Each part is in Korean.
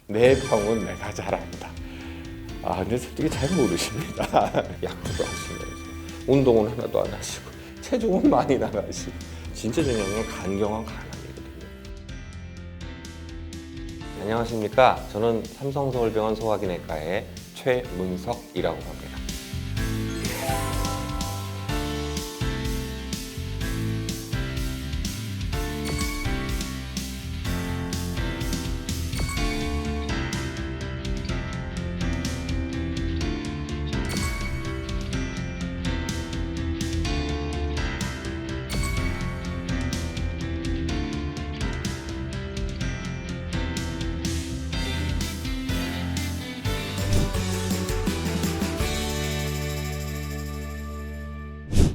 내 병은 내가 잘 안다. 근데 솔직히 잘 모르십니다. 약도 하시면서 운동은 하나도 안 하시고 체중은 많이 나가시고 진짜 중요한 건 간경화 간암이거든요. 안녕하십니까? 저는 삼성서울병원 소화기내과의 최문석이라고 합니다.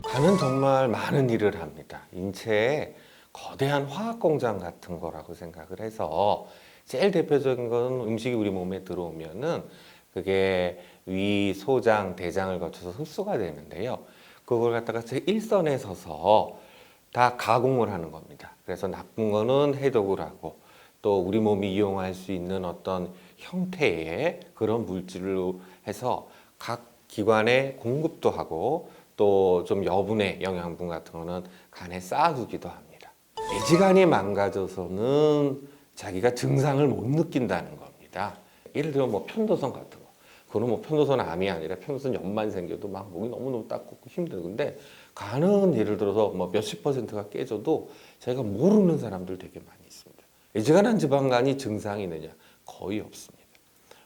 간은 정말 많은 일을 합니다. 인체에 거대한 화학 공장 같은 거라고 생각을 해서 제일 대표적인 건 음식이 우리 몸에 들어오면은 그게 위, 소장, 대장을 거쳐서 흡수가 되는데요. 그걸 갖다가 제 일선에 서서 다 가공을 하는 겁니다. 그래서 나쁜 거는 해독을 하고 또 우리 몸이 이용할 수 있는 어떤 형태의 그런 물질로 해서 각 기관에 공급도 하고 또 좀 여분의 영양분 같은 거는 간에 쌓아두기도 합니다. 내지간이 망가져서는 자기가 증상을 못 느낀다는 겁니다. 예를 들면 뭐 편도선 같은 거. 그거는 뭐 편도선 암이 아니라 편도선 염만 생겨도 막 목이 너무너무 따갑고 힘들근데 간은 예를 들어서 뭐 몇십 퍼센트가 깨져도 저희가 모르는 사람들 되게 많이 있습니다. 내지간한 지방간이 증상이 있느냐? 거의 없습니다.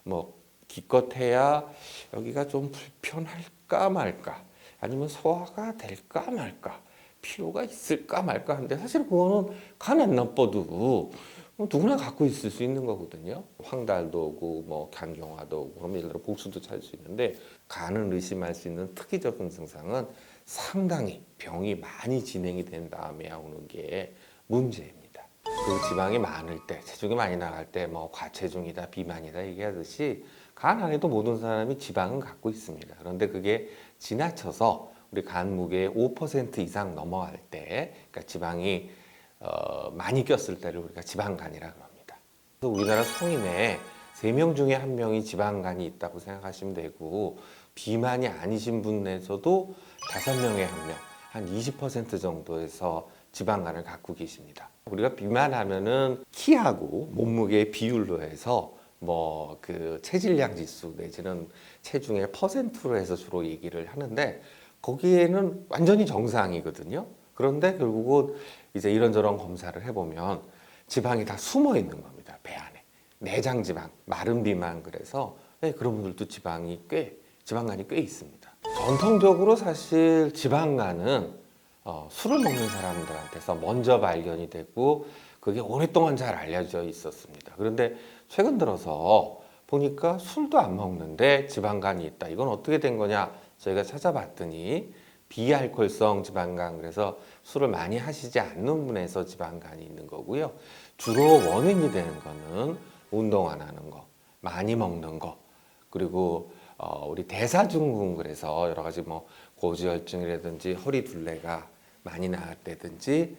뭐 기껏해야 여기가 좀 불편할까 말까 아니면 소화가 될까 말까 필요가 있을까 말까 하는데 사실 그거는 간 안 나빠도 누구나 갖고 있을 수 있는 거거든요. 황달도 오고 뭐 간경화도 오고 그러면 예를 들어 복수도 찾을 수 있는데 간을 의심할 수 있는 특이적인 증상은 상당히 병이 많이 진행이 된 다음에야 오는 게 문제입니다. 그 지방이 많을 때, 체중이 많이 나갈 때 뭐 과체중이다, 비만이다 얘기하듯이 간 안에도 모든 사람이 지방은 갖고 있습니다. 그런데 그게 지나쳐서 우리 간 무게의 5% 이상 넘어갈 때, 그러니까 지방이 많이 꼈을 때를 우리가 지방간이라고 합니다. 그래서 우리나라 성인의 3명 중에 1명이 지방간이 있다고 생각하시면 되고 비만이 아니신 분에서도 5명에 1명, 한 20% 정도에서 지방간을 갖고 계십니다. 우리가 비만하면은 키하고 몸무게의 비율로 해서 뭐 그 체질량 지수 내지는 체중의 퍼센트로 해서 주로 얘기를 하는데 거기에는 완전히 정상이거든요. 그런데 결국은 이제 이런저런 검사를 해보면 지방이 다 숨어 있는 겁니다. 배 안에. 내장 지방, 마른 비만 그래서 그런 분들도 지방간이 꽤 있습니다. 전통적으로 사실 지방간은 술을 먹는 사람들한테서 먼저 발견이 되고 그게 오랫동안 잘 알려져 있었습니다. 그런데 최근 들어서 보니까 술도 안 먹는데 지방간이 있다. 이건 어떻게 된 거냐? 저희가 찾아봤더니 비알코올성 지방간, 그래서 술을 많이 하시지 않는 분에서 지방간이 있는 거고요. 주로 원인이 되는 거는 운동 안 하는 거, 많이 먹는 거, 그리고 우리 대사증후군, 그래서 여러 가지 뭐 고지혈증이라든지 허리 둘레가 많이 나왔다든지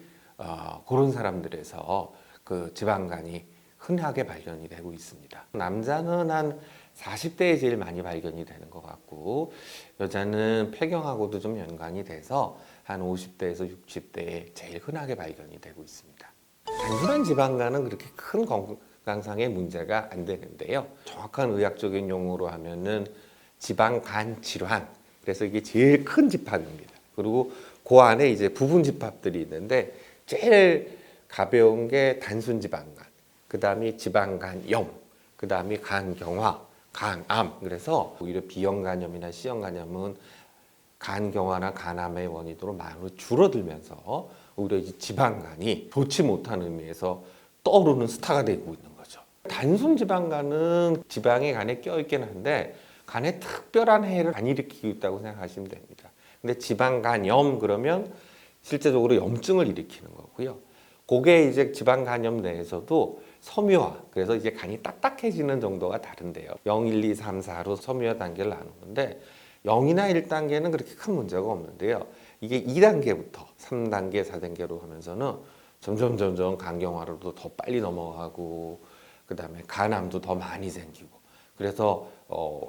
그런 사람들에서 그 지방간이 흔하게 발견이 되고 있습니다. 남자는 한 40대에 제일 많이 발견이 되는 것 같고 여자는 폐경하고도 좀 연관이 돼서 한 50대에서 60대에 제일 흔하게 발견이 되고 있습니다. 단순한 지방간은 그렇게 큰 건강상의 문제가 안 되는데요. 정확한 의학적인 용어로 하면은 지방간 질환. 그래서 이게 제일 큰 집합입니다. 그리고 그 안에 이제 부분 집합들이 있는데 제일 가벼운 게 단순 지방간, 그 다음이 지방간염, 그 다음이 간경화, 간암. 그래서 오히려 B형간염이나 C형간염은 간경화나 간암의 원인으로 많이 줄어들면서 오히려 이 지방간이 좋지 못한 의미에서 떠오르는 스타가 되고 있는 거죠. 단순 지방간은 지방이 간에 껴있긴 한데 간에 특별한 해를 안 일으키고 있다고 생각하시면 됩니다. 근데 지방간염 그러면 실제적으로 염증을 일으키는 거고요. 그게 이제 지방간염 내에서도 섬유화, 그래서 이제 간이 딱딱해지는 정도가 다른데요. 0, 1, 2, 3, 4로 섬유화 단계를 나누는데 0이나 1단계는 그렇게 큰 문제가 없는데요. 이게 2단계부터 3단계, 4단계로 하면서는 점점 간경화로도 더 빨리 넘어가고 그다음에 간암도 더 많이 생기고 그래서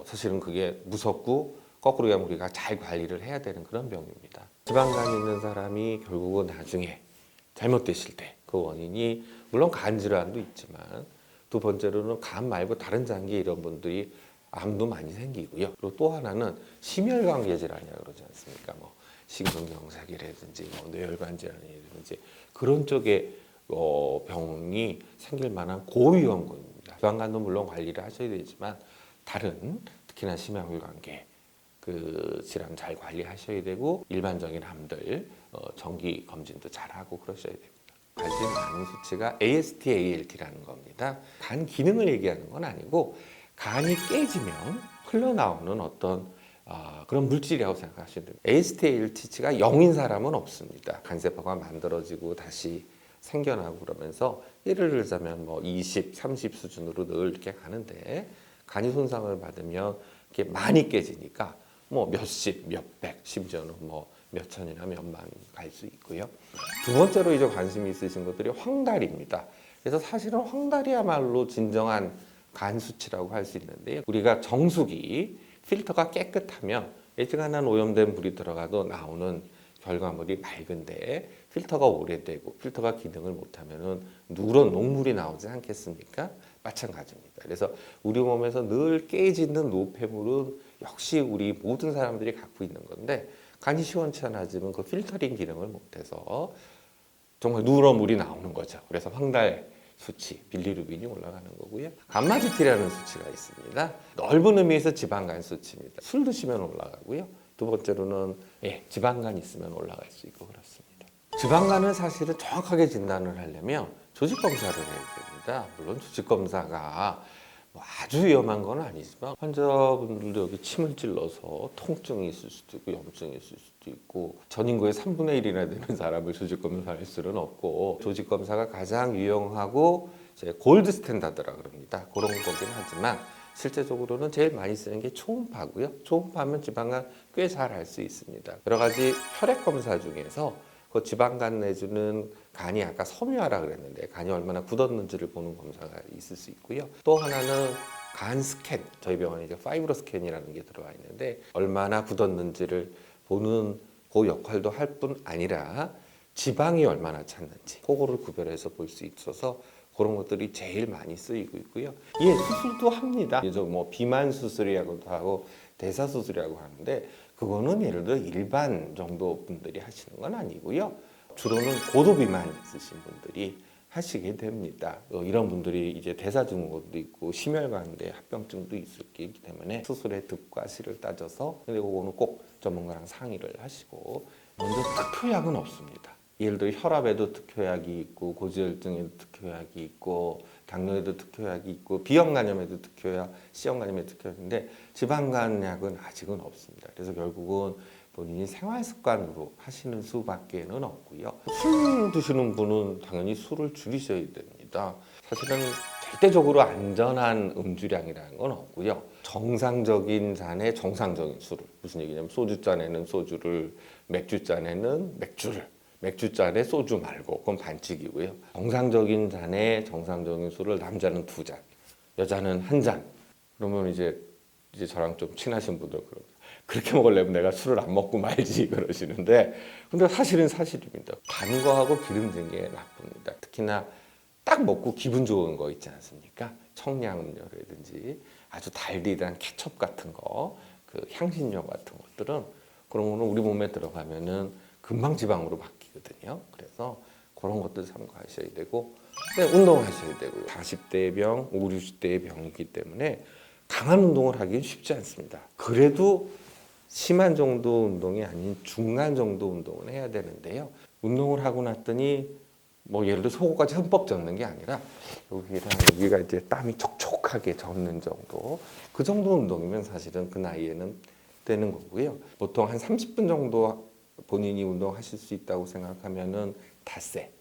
사실은 그게 무섭고 거꾸로 얘기하면 우리가 잘 관리를 해야 되는 그런 병입니다. 지방간이 있는 사람이 결국은 나중에 잘못됐을 때 그 원인이 물론 간 질환도 있지만 두 번째로는 간 말고 다른 장기 이런 분들이 암도 많이 생기고요. 그리고 또 하나는 심혈관계 질환이라고 그러지 않습니까? 뭐 심근경색이라든지 뭐 뇌혈관 질환이라든지 그런 쪽에 병이 생길 만한 고위험군입니다. 지방간도 물론 관리를 하셔야 되지만 다른 특히나 심혈관계 그 질환 잘 관리하셔야 되고 일반적인 암들 정기 검진도 잘 하고 그러셔야 됩니다. 가진 많은 수치가 AST, ALT라는 겁니다. 간 기능을 얘기하는 건 아니고 간이 깨지면 흘러나오는 어떤 그런 물질이라고 생각하시면 됩니다. AST, ALT가 0인 사람은 없습니다. 간세포가 만들어지고 다시 생겨나고 그러면서 예를 들자면 뭐 20, 30 수준으로 늘 이렇게 가는데 간이 손상을 받으면 이렇게 많이 깨지니까 뭐 몇십, 몇백, 심지어는 뭐 몇천이나 몇만 갈 수 있고요. 두 번째로 이제 관심이 있으신 것들이 황달입니다. 그래서 사실은 황달이야말로 진정한 간 수치라고 할 수 있는데요. 우리가 정수기 필터가 깨끗하면 예지간한 오염된 물이 들어가도 나오는 결과물이 맑은데 필터가 오래되고 필터가 기능을 못하면은 누런 녹물이 나오지 않겠습니까? 마찬가지입니다. 그래서 우리 몸에서 늘 깨지는 노폐물은 역시 우리 모든 사람들이 갖고 있는 건데 간이 시원치 않아지면 그 필터링 기능을 못해서 정말 누런 물이 나오는 거죠. 그래서 황달 수치, 빌리루빈이 올라가는 거고요. 감마지티라는 수치가 있습니다. 넓은 의미에서 지방간 수치입니다. 술 드시면 올라가고요. 두 번째로는 지방간 있으면 올라갈 수 있고 그렇습니다. 지방간을 사실은 정확하게 진단을 하려면 조직 검사를 해야 됩니다. 물론 조직 검사가 뭐 아주 위험한 건 아니지만 환자분들도 여기 침을 찔러서 통증이 있을 수도 있고 염증이 있을 수도 있고 전 인구의 3분의 1이나 되는 사람을 조직 검사할 수는 없고 조직 검사가 가장 유용하고 이제 골드 스탠다드라 그럽니다. 그런 거긴 하지만 실제적으로는 제일 많이 쓰는 게 초음파고요. 초음파하면 지방간 꽤 잘 알 수 있습니다. 여러 가지 혈액 검사 중에서 그 지방간 내주는 간이 아까 섬유화라 그랬는데 간이 얼마나 굳었는지를 보는 검사가 있을 수 있고요. 또 하나는 간 스캔, 저희 병원에 이제 파이브로 스캔이라는 게 들어와 있는데 얼마나 굳었는지를 보는 그 역할도 할 뿐 아니라 지방이 얼마나 찼는지 그거를 구별해서 볼 수 있어서 그런 것들이 제일 많이 쓰이고 있고요. 수술도 합니다. 뭐 비만 수술이라고도 하고 대사 수술이라고 하는데 그거는 예를 들어 일반 정도 분들이 하시는 건 아니고요. 주로는 고도 비만 있으신 분들이 하시게 됩니다. 이런 분들이 이제 대사증후군도 있고 심혈관계 합병증도 있을 기 때문에 수술의 득과 실을 따져서 근데 그거는 꼭 전문가랑 상의를 하시고 먼저 특효약은 없습니다. 예를 들어 혈압에도 특효약이 있고 고지혈증에도 특효약이 있고 당뇨에도 특효약이 있고 비형간염에도 특효약, C형간염에도 특효약인데 지방간약은 아직은 없습니다. 그래서 결국은 본인이 생활 습관으로 하시는 수밖에는 없고요. 술 드시는 분은 당연히 술을 줄이셔야 됩니다. 사실은 절대적으로 안전한 음주량이라는 건 없고요. 정상적인 잔에 정상적인 술을 무슨 얘기냐면 소주잔에는 소주를 맥주잔에는 맥주를 맥주잔에 소주 말고 그건 반칙이고요. 정상적인 잔에 정상적인 술을 남자는 2잔, 여자는 1잔. 그러면 이제 저랑 좀 친하신 분들 그렇게 먹으려면 내가 술을 안 먹고 말지 그러시는데 근데 사실은 사실입니다. 단 거하고 기름진 게 나쁩니다. 특히나 딱 먹고 기분 좋은 거 있지 않습니까? 청량음료라든지 아주 달디단 케첩 같은 거, 그 향신료 같은 것들은 그런 거는 우리 몸에 들어가면은 금방 지방으로 바뀌거든요. 그래서 그런 것들 참고하셔야 되고 운동하셔야 되고요. 40대의 병, 50, 60대의 병이기 때문에 강한 운동을 하기는 쉽지 않습니다. 그래도 심한 정도 운동이 아닌 중간 정도 운동을 해야 되는데요. 운동을 하고 났더니 뭐 예를 들어 속옷까지 흠뻑 젖는 게 아니라 여기가 이제 땀이 촉촉하게 젖는 정도 그 정도 운동이면 사실은 그 나이에는 되는 거고요. 보통 한 30분 정도 본인이 운동하실 수 있다고 생각하면은 닷새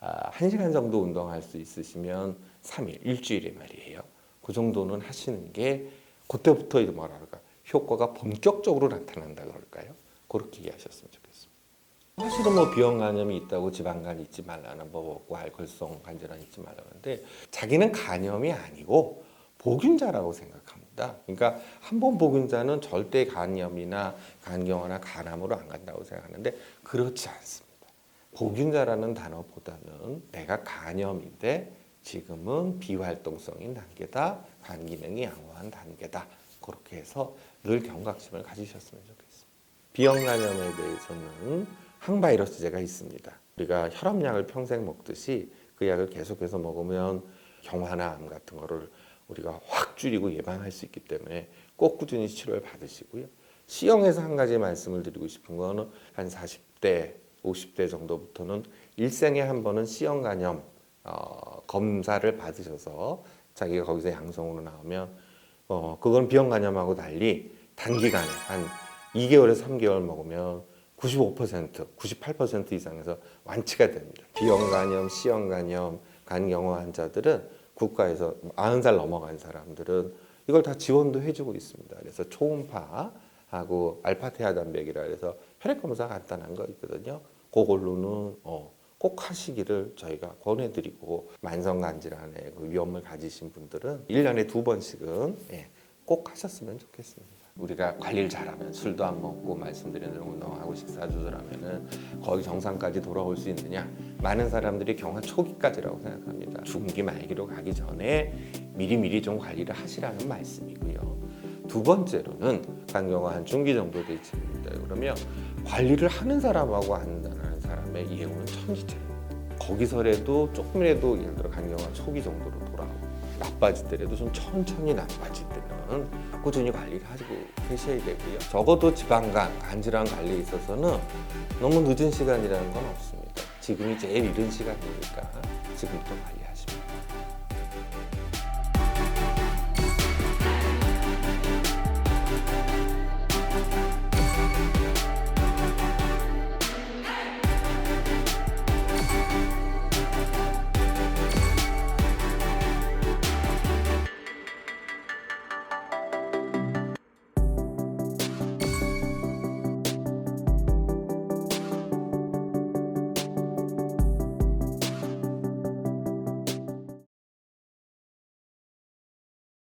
1시간 정도 운동할 수 있으시면 3일, 일주일에 말이에요. 그 정도는 하시는 게 그때부터 뭐랄까 효과가 본격적으로 나타난다 그럴까요? 그렇게 이해하셨으면 좋겠습니다. 사실은 뭐 비형 간염이 있다고 지방간 잊지 말라는 법 없고 알코올성 간질환 잊지 말라고 하는데 자기는 간염이 아니고 보균자라고 생각합니다. 그러니까 한 번 보균자는 절대 간염이나 간경화나 간암으로 안 간다고 생각하는데 그렇지 않습니다. 보균자라는 단어보다는 내가 간염인데 지금은 비활동성인 단계다. 간 기능이 양호한 단계다. 그렇게 해서 늘 경각심을 가지셨으면 좋겠습니다. 비형 간염에 대해서는 항바이러스제가 있습니다. 우리가 혈압약을 평생 먹듯이 그 약을 계속해서 먹으면 경화나 암 같은 거를 우리가 확 줄이고 예방할 수 있기 때문에 꼭 꾸준히 치료를 받으시고요. C형에서 한 가지 말씀을 드리고 싶은 거는 한 40대, 50대 정도부터는 일생에 한 번은 C형 간염 검사를 받으셔서 자기가 거기서 양성으로 나오면 그건 B형 간염하고 달리 단기간에 한 2개월에서 3개월 먹으면 95%, 98% 이상에서 완치가 됩니다. B형 간염, C형 간염, 간경화 환자들은 국가에서 90살 넘어간 사람들은 이걸 다 지원도 해주고 있습니다. 그래서 초음파하고 알파테아 단백이라 해서 혈액 검사 간단한 거 있거든요. 그걸로는 꼭 하시기를 저희가 권해드리고 만성간질환의 그 위험을 가지신 분들은 1년에 2번씩은 꼭 하셨으면 좋겠습니다. 우리가 관리를 잘하면 술도 안 먹고 말씀드린 대로 운동하고 식사 조절하면은 거의 정상까지 돌아올 수 있느냐? 많은 사람들이 경화 초기까지라고 생각합니다. 중기 말기로 가기 전에 미리미리 좀 관리를 하시라는 말씀이고요. 두 번째로는 간경화 한 중기 정도 되십니다. 그러면 관리를 하는 사람하고 안 하는 사람의 예후는 천지차입니다. 거기서라도 조금이라도 예를 들어 간경화 초기 정도로 돌아오고 나빠질 때라도 좀 천천히 나빠질 때는 꾸준히 관리를 하시고 계셔야 되고요. 적어도 지방간, 간질환 관리에 있어서는 너무 늦은 시간이라는 건 없습니다. 지금이 제일 이른 시간이니까 지금부터 관리하시면